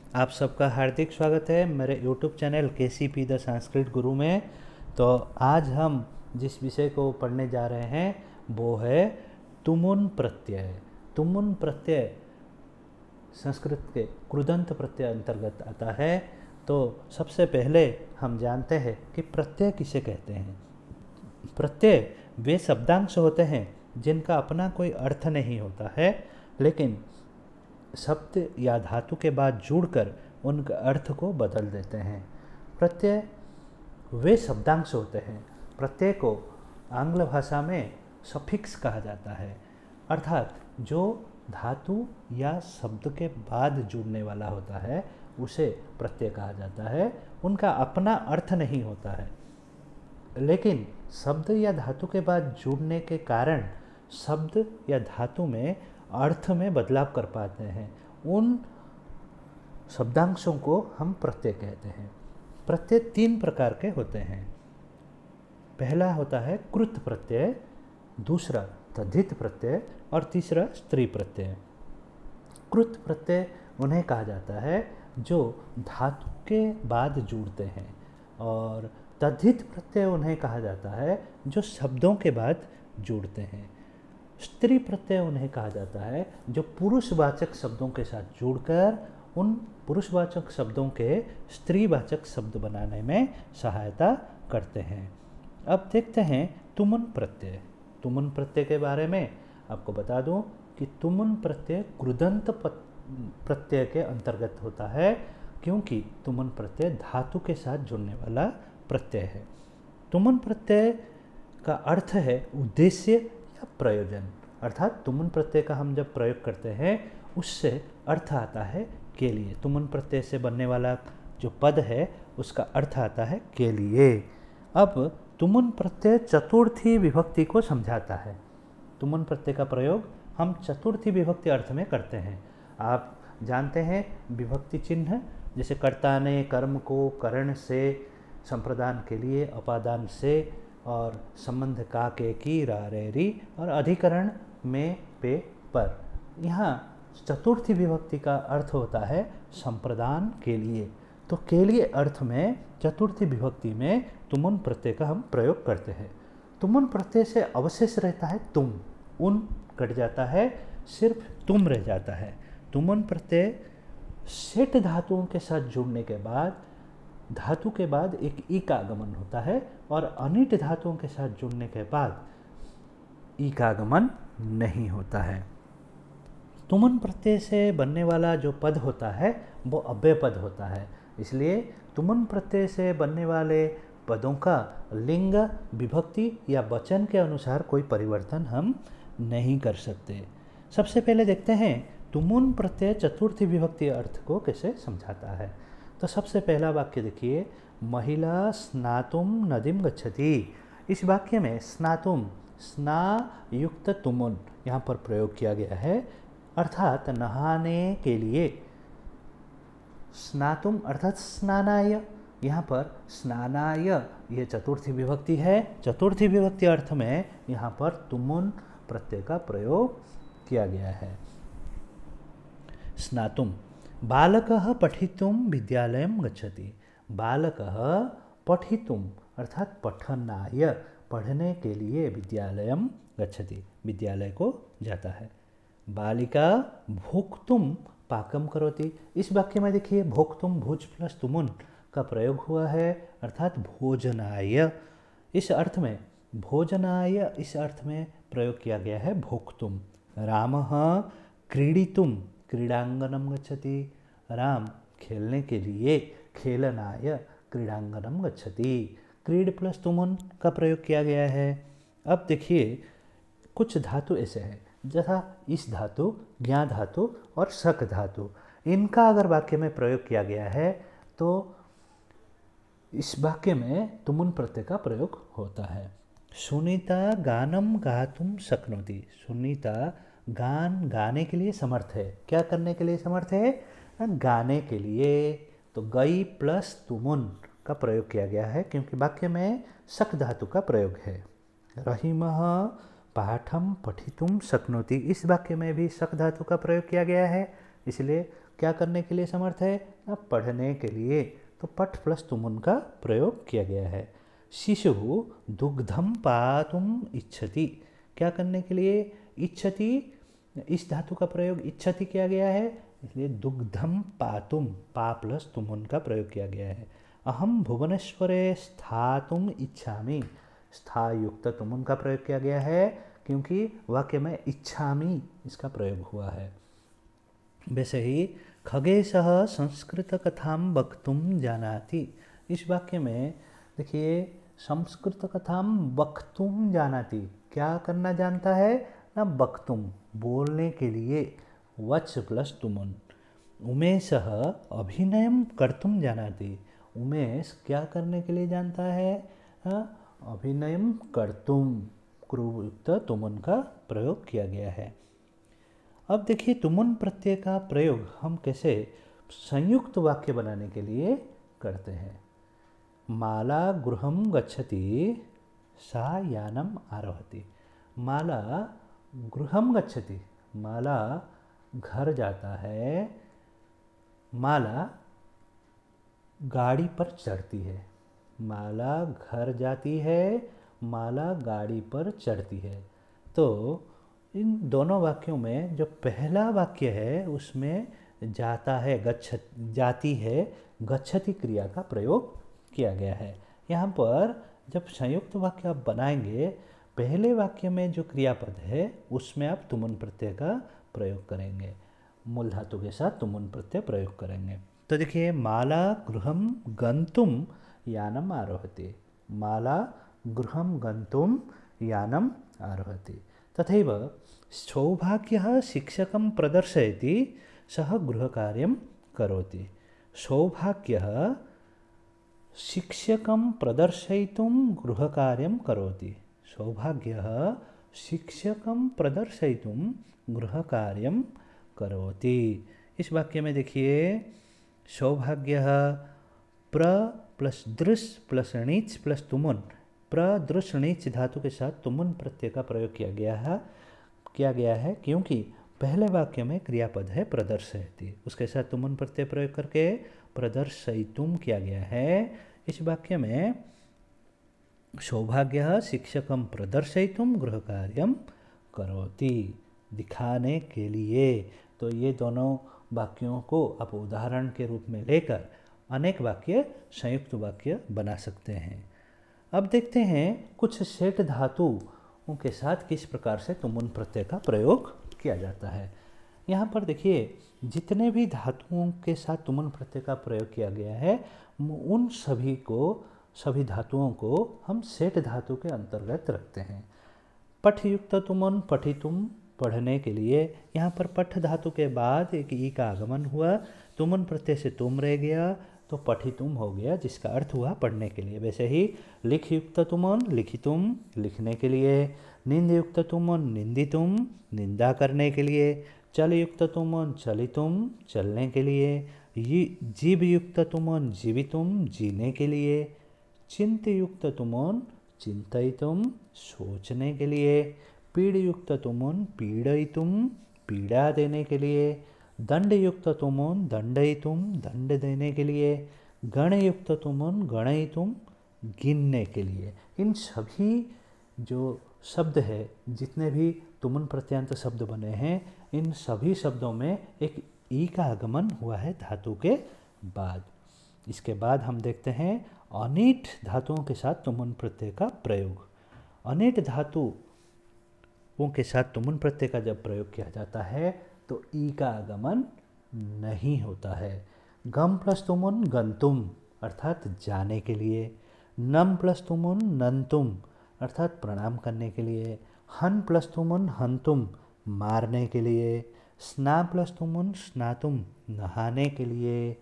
आप सबका हार्दिक स्वागत है मेरे YouTube channel KCP the Sanskrit गुरु में। तो आज हम जिस विषय को पढ़ने जा रहे हैं वो है तुमुन प्रत्यय। तुमुन प्रत्यय संस्कृत के कृदंत प्रत्यय अंतर्गत आता है। तो सबसे पहले हम जानते हैं कि प्रत्यय किसे कहते हैं। प्रत्यय वे शब्दांश होते हैं जिनका अपना कोई अर्थ नहीं होता है, लेकिन शब्द या धातु के बाद जुड़कर उनके अर्थ को बदल देते हैं। प्रत्यय वे शब्दांश होते हैं। प्रत्यय को आंग्ल भाषा में सफिक्स कहा जाता है, अर्थात जो धातु या शब्द के बाद जुड़ने वाला होता है उसे प्रत्यय कहा जाता है। उनका अपना अर्थ नहीं होता है, लेकिन शब्द या धातु के बाद जुड़ने के कारण शब्द या धातु में अर्थ में बदलाव कर पाते हैं। उन शब्दांशों को हम प्रत्यय कहते हैं। प्रत्यय तीन प्रकार के होते हैं। पहला होता है कृत प्रत्यय, दूसरा तद्धित प्रत्यय और तीसरा स्त्री प्रत्यय। कृत प्रत्यय उन्हें कहा जाता है जो धातु के बाद जुड़ते हैं, और तद्धित प्रत्यय उन्हें कहा जाता है जो शब्दों के बाद जुड़ते हैं। स्त्री प्रत्यय उन्हें कहा जाता है जो पुरुषवाचक शब्दों के साथ जुड़कर उन पुरुषवाचक शब्दों के स्त्रीवाचक शब्द बनाने में सहायता करते हैं। अब देखते हैं तुमुन प्रत्यय। तुमुन प्रत्यय के बारे में आपको बता दूं कि तुमुन प्रत्यय कृदंत प्रत्यय के अंतर्गत होता है, क्योंकि तुमुन प्रत्यय धातु के साथ जुड़ने वाला प्रत्यय है। तुमुन प्रत्यय का अर्थ है उद्देश्य या प्रयोजन, अर्थात तुमुन प्रत्यय का हम जब प्रयोग करते हैं उससे अर्थ आता है के लिए। तुमुन प्रत्यय से बनने वाला जो पद है उसका अर्थ आता है के लिए। अब तुमुन प्रत्यय चतुर्थी विभक्ति को समझाता है। तुमुन प्रत्यय का प्रयोग हम चतुर्थी विभक्ति अर्थ में करते हैं। आप जानते हैं विभक्ति चिन्ह, जैसे कर्ता ने कर्म को करण से, संप्रदान के लिए अपादान से, और संबंध का के की रा रे री, और अधिकरण में पे पर। यहाँ चतुर्थी विभक्ति का अर्थ होता है संप्रदान के लिए। तो के लिए अर्थ में चतुर्थी विभक्ति में तुमुन प्रत्यय का हम प्रयोग करते हैं। तुमुन प्रत्यय से अवशेष रहता है तुम, उन कट जाता है, सिर्फ तुम रह जाता है। तुमुन प्रत्यय सेठ धातुओं के साथ जुड़ने के बाद धातु के बाद एक ई का आगमन होता है, और अनिट धातुओं के साथ जुड़ने के बाद ई का आगमन नहीं होता है। तुमुन प्रत्यय से बनने वाला जो पद होता है वो अव्यय पद होता है, इसलिए तुमुन प्रत्यय से बनने वाले पदों का लिंग, विभक्ति या वचन के अनुसार कोई परिवर्तन हम नहीं कर सकते। सबसे पहले देखते हैं तुमुन प्रत्यय चतुर्थी विभक्ति अर्थ को कैसे समझाता है। तो सबसे पहला वाक्य देखिए, महिला स्नातुम नदीम गच्छति। इस वाक्य में स्नातुम, स्ना युक्त तुमुन यहाँ पर प्रयोग किया गया है, अर्थात नहाने के लिए। स्नातुम अर्थात स्नानाय, यहाँ पर स्नानाय ये चतुर्थी विभक्ति है। चतुर्थी विभक्ति अर्थ में यहाँ पर तुमुन प्रत्यय का प्रयोग किया गया है। स्नातुम, बालकः पठितुम विद्यालयं गच्छति। बालकः पठितुम अर्थात पठनाय, पढ़ने के लिए, विद्यालयं गच्छति विद्यालय को जाता है। बालिका भोक्तुम पाकम करोति। इस वाक्य में देखिए भोक्तुम भुज प्लस तुमुन का प्रयोग हुआ है, अर्थात भोजनाय। इस अर्थ में भोजनाय इस अर्थ में प्रयोग किया गया है भोक्तुम। रामः क्रीडितुम क्रीडांगनम गच्छति। राम खेलने के लिए, खेलनाय क्रीडांगनम गच्छति। क्रीड प्लस तुमुन का प्रयोग किया गया है। अब देखिए कुछ धातु ऐसे हैं, जैसा इस धातु, ज्ञा धातु और शक धातु, इनका अगर वाक्य में प्रयोग किया गया है तो इस वाक्य में तुमुन प्रत्यय का प्रयोग होता है। सुनीता गानम गातुम शक्नोति। सुनीता गान गाने के लिए समर्थ है। क्या करने के लिए समर्थ है? गाने के लिए। तो गई प्लस तुमुन का प्रयोग किया गया है, क्योंकि वाक्य में शक धातु का प्रयोग है। रहीमः पाठम पठितुम शक्नोति। इस वाक्य में भी शक धातु का प्रयोग किया गया है, इसलिए क्या करने के लिए समर्थ है? पढ़ने के लिए। तो पठ प्लस तुमुन का प्रयोग किया गया है। शिशु दुग्धम पातुम इच्छति, क्या करने के लिए? इच्छति, इस धातु का प्रयोग इच्छति किया गया है, इसलिए दुग्धम पातुम, पा प्लस तुमुन का प्रयोग किया गया है। अहम भुवनेश्वरे स्थातुम इच्छामि, स्था युक्त तुमुन का प्रयोग किया गया है क्योंकि वाक्य में इच्छामि इसका प्रयोग हुआ है। वैसे ही खगेशः संस्कृत कथां वक्तुं जानाति, इस वाक्य में देखिए संस्कृत कथां वक्तुं जानाति, क्या करना जानता है? ना वक्तुं, बोलने के लिए, वच प्लस तुमुन। उमेशः अभिनयं कर्तुं जानाति, उमेश क्या करने के लिए जानता है? अभिनयं कर्तुं, क्रुयुक्त तुमुन का प्रयोग किया गया है। अब देखिए तुमुन प्रत्यय का प्रयोग हम कैसे संयुक्त वाक्य बनाने के लिए करते हैं। माला गृहं गच्छति सा यानम आरोहति, माला गृहं गच्छति, माला घर जाता है, माला गाड़ी पर चढ़ती है, माला घर जाती है, माला गाड़ी पर चढ़ती है। तो इन दोनों वाक्यों में जो पहला वाक्य है उसमें जाता है, जाती है, गच्छति क्रिया का प्रयोग किया गया है। यहाँ पर जब संयुक्त वाक्य आप बनाएंगे, पहले वाक्य में जो क्रियापद है उसमें आप तुमुन प्रत्यय का प्रयोग करेंगे, मूल धातु के साथ तुमुन प्रत्यय प्रयोग करेंगे। तो देखिए माला गृहं गंतुम यानम आरोहति, माला गृहं गंतुम यानम आरोहति। तथैव सौभाग्यः शिक्षकं प्रदर्शयति सः गृहकार्यं करोति, सौभाग्यः शिक्षकं प्रदर्शयितुं गृहकार्यं करोति, सौभाग्यः शिक्षकं प्रदर्शयितुं गृहकार्यं करोति। इस वाक्य में देखिए सौभाग्यः प्र प्लस दृश प्लस णीच प्लस तुमुन, प्रदृश णीच धातु के साथ तुमुन प्रत्यय का प्रयोग किया गया है क्योंकि पहले वाक्य में क्रियापद है प्रदर्शयति, उसके साथ तुमुन प्रत्यय प्रयोग करके प्रदर्शयितुम किया गया है। इस वाक्य में सौभाग्यः शिक्षकं प्रदर्शयितुम गृहकार्यं करोति, दिखाने के लिए। तो ये दोनों वाक्यों को आप उदाहरण के रूप में लेकर अनेक वाक्य संयुक्त वाक्य बना सकते हैं। अब देखते हैं कुछ सेठ धातुओं के साथ किस प्रकार से तुमुन प्रत्यय का प्रयोग किया जाता है। यहाँ पर देखिए जितने भी धातुओं के साथ तुमुन प्रत्यय का प्रयोग किया गया है उन सभी धातुओं को हम सेठ धातु के अंतर्गत रखते हैं। पठ युक्त तुमुन पठितुम, पढ़ने के लिए, यहाँ पर पठ धातु के बाद एक ई का आगमन हुआ, तुमुन प्रत्यय से तुम रह गया तो पठितुम हो गया जिसका अर्थ हुआ पढ़ने के लिए। वैसे ही लिख युक्त तुमुन लिखितुम, लिखने के लिए, निंद युक्त तुमुन निंदितुम, निंदा करने के लिए, चल युक्त तुमुन चलितुम, चलने के लिए, जीव युक्त तुमुन जीवितुम, जीने के लिए, चिंत युक्त तुमुन चिंतयितुम, सोचने के लिए, पीड़ युक्त तुमुन पीड़यितुम, पीड़ा देने के लिए, दंड युक्त तुमुन दंडयितुम, दंड देने के लिए, गण युक्त तुमुन गणयितुम, गिनने के लिए। इन सभी जो शब्द है, जितने भी तुमुन प्रत्यंत शब्द बने हैं, इन सभी शब्दों में एक ई का आगमन हुआ है धातु के बाद। इसके बाद हम देखते हैं अनिट धातुओं के साथ तुमुन प्रत्यय का प्रयोग। अनिट धातुओं के साथ तुमुन प्रत्यय का जब प्रयोग किया जाता है तो ई का आगमन नहीं होता है। गम प्लस तुमुन गंतुम अर्थात जाने के लिए, नम प्लस तुमुन नंतुम अर्थात प्रणाम करने के लिए, हन प्लस तुमुन हंतुम मारने के लिए, स्ना प्लस तुमुन स्नातुम नहाने के लिए,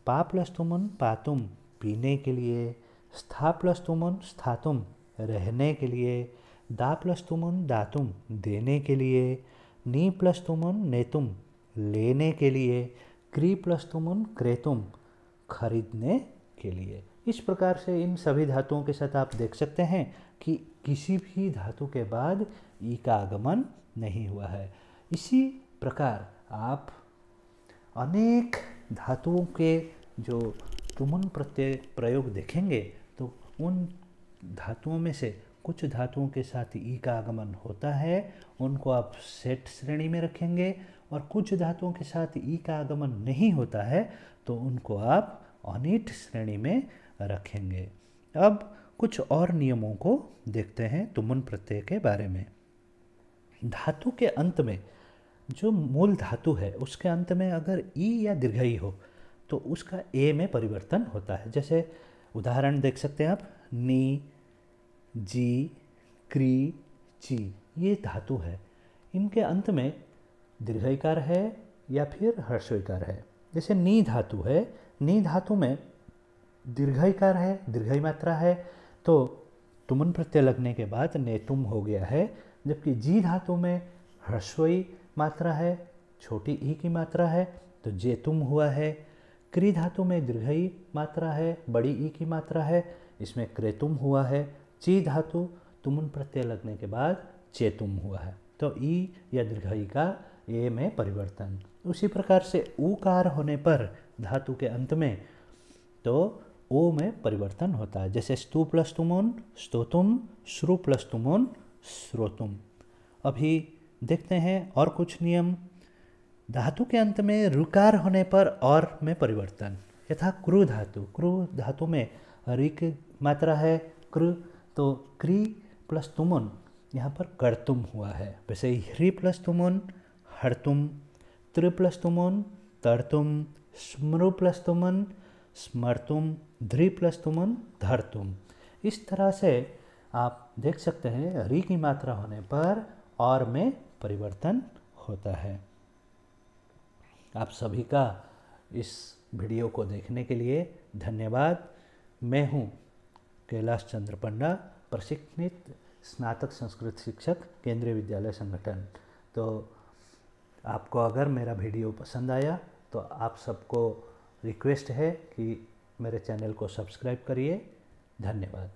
पा प्लस तुमुन पातुम पीने के लिए, स्था प्लस तुमुन स्थातुम रहने के लिए, दा प्लस तुमुन दातुम देने के लिए, नी प्लस तुमुन नेतुम लेने के लिए, क्री प्लस तुमुन क्रेतुम खरीदने के लिए। इस प्रकार से इन सभी धातुओं के साथ आप देख सकते हैं कि किसी भी धातु के बाद ई का आगमन नहीं हुआ है। इसी प्रकार आप अनेक धातुओं के जो तुमुन प्रत्यय प्रयोग देखेंगे तो उन धातुओं में से कुछ धातुओं के साथ ई का आगमन होता है, उनको आप सेट श्रेणी में रखेंगे, और कुछ धातुओं के साथ ई का आगमन नहीं होता है तो उनको आप अनिट श्रेणी में रखेंगे। अब कुछ और नियमों को देखते हैं तुमुन प्रत्यय के बारे में। धातु के अंत में, जो मूल धातु है उसके अंत में अगर ई या दीर्घई हो तो उसका ए में परिवर्तन होता है। जैसे उदाहरण देख सकते हैं आप, नी, जी, क्री, ची, ये धातु है, इनके अंत में दीर्घईकार है या फिर ह्रस्वईकार है। जैसे नी धातु है, नी धातु में दीर्घईकार है, दीर्घई मात्रा है, तो तुमुन प्रत्यय लगने के बाद नेतुम हो गया है। जबकि जी धातु में ह्रस्वई मात्रा है, छोटी ई की मात्रा है, तो जेतुम हुआ है। क्री धातु में दीर्घई मात्रा है, बड़ी ई की मात्रा है, इसमें क्रेतुम हुआ है। ची धातु तुमुन प्रत्यय लगने के बाद चेतुम हुआ है, तो ई या दीर्घई का ए में परिवर्तन। उसी प्रकार से ऊकार होने पर धातु के अंत में तो ओ में परिवर्तन होता है। जैसे स्तु प्लस तुमुन स्तोतुम, श्रु प्लस तुमुन श्रोतुम। अभी देखते हैं और कुछ नियम। धातु के अंत में ऋकार होने पर और में परिवर्तन, यथा क्रू धातु, क्रू धातु में ऋक मात्रा है क्र, तो क्री प्लस तुमुन यहाँ पर कर्तुम हुआ है। वैसे ही ह्री प्लस तुमुन हर्तुम, त्र प्लस तुमुन तर्तुम, स्मृ प्लस तुमुन स्मर्तुम, ध्री प्लस तुमुन धर्तुम। इस तरह से आप देख सकते हैं री की मात्रा होने पर और में परिवर्तन होता है। आप सभी का इस वीडियो को देखने के लिए धन्यवाद। मैं हूँ कैलाश चंद्र पंडा, प्रशिक्षित स्नातक संस्कृत शिक्षक, केंद्रीय विद्यालय संगठन। तो आपको अगर मेरा वीडियो पसंद आया तो आप सबको रिक्वेस्ट है कि मेरे चैनल को सब्सक्राइब करिए। धन्यवाद।